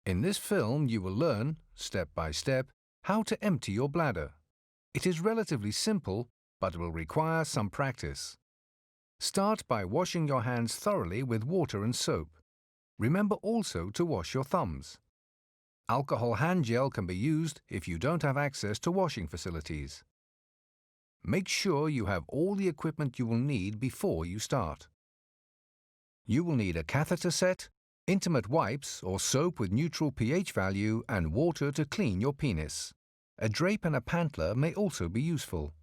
In this film, you will learn, step by step, how to empty your bladder. It is relatively simple, but will require some practice. Start by washing your hands thoroughly with water and soap. Remember also to wash your thumbs. Alcohol hand gel can be used if you don't have access to washing facilities. Make sure you have all the equipment you will need before you start. You will need a catheter set, intimate wipes or soap with neutral pH value and water to clean your penis. A drape and a pantler may also be useful.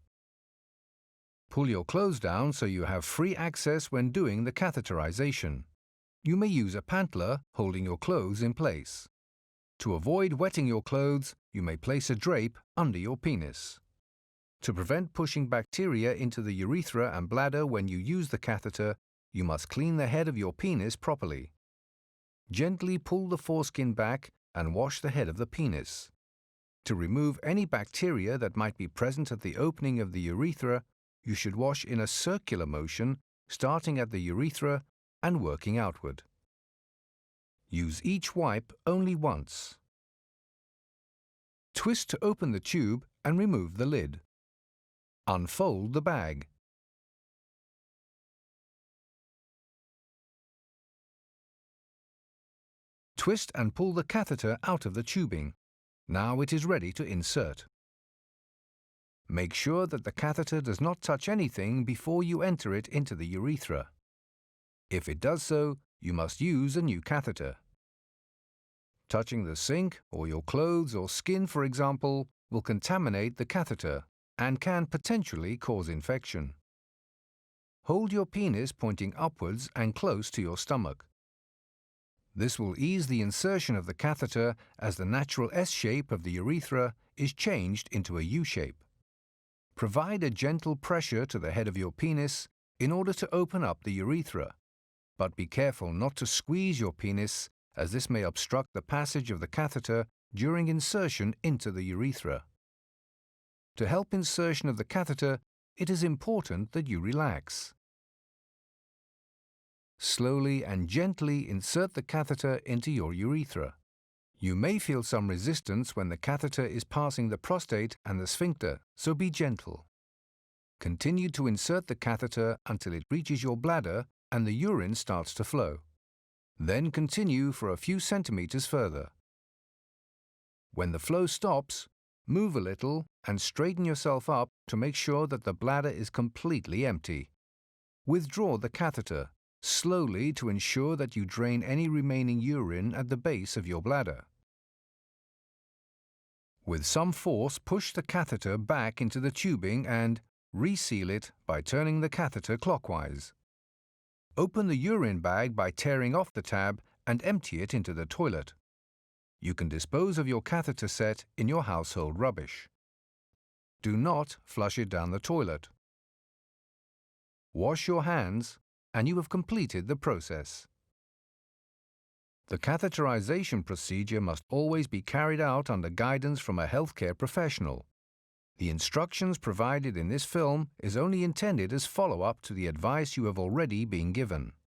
Pull your clothes down so you have free access when doing the catheterization. You may use a pantler holding your clothes in place. To avoid wetting your clothes, you may place a drape under your penis. To prevent pushing bacteria into the urethra and bladder when you use the catheter, you must clean the head of your penis properly. Gently pull the foreskin back and wash the head of the penis. To remove any bacteria that might be present at the opening of the urethra, you should wash in a circular motion, starting at the urethra and working outward. Use each wipe only once. Twist to open the tube and remove the lid. Unfold the bag. Twist and pull the catheter out of the tubing. Now it is ready to insert. Make sure that the catheter does not touch anything before you enter it into the urethra. If it does so, you must use a new catheter. Touching the sink or your clothes or skin, for example, will contaminate the catheter and can potentially cause infection. Hold your penis pointing upwards and close to your stomach. This will ease the insertion of the catheter as the natural S shape of the urethra is changed into a U shape. Provide a gentle pressure to the head of your penis in order to open up the urethra, but be careful not to squeeze your penis as this may obstruct the passage of the catheter during insertion into the urethra. To help insertion of the catheter, it is important that you relax. Slowly and gently insert the catheter into your urethra. You may feel some resistance when the catheter is passing the prostate and the sphincter, so be gentle. Continue to insert the catheter until it reaches your bladder and the urine starts to flow. Then continue for a few centimeters further. When the flow stops, move a little and straighten yourself up to make sure that the bladder is completely empty. Withdraw the catheter slowly to ensure that you drain any remaining urine at the base of your bladder. With some force, push the catheter back into the tubing and reseal it by turning the catheter clockwise. Open the urine bag by tearing off the tab and empty it into the toilet. You can dispose of your catheter set in your household rubbish. Do not flush it down the toilet. Wash your hands, and you have completed the process. The catheterization procedure must always be carried out under guidance from a healthcare professional. The instructions provided in this film is only intended as follow-up to the advice you have already been given.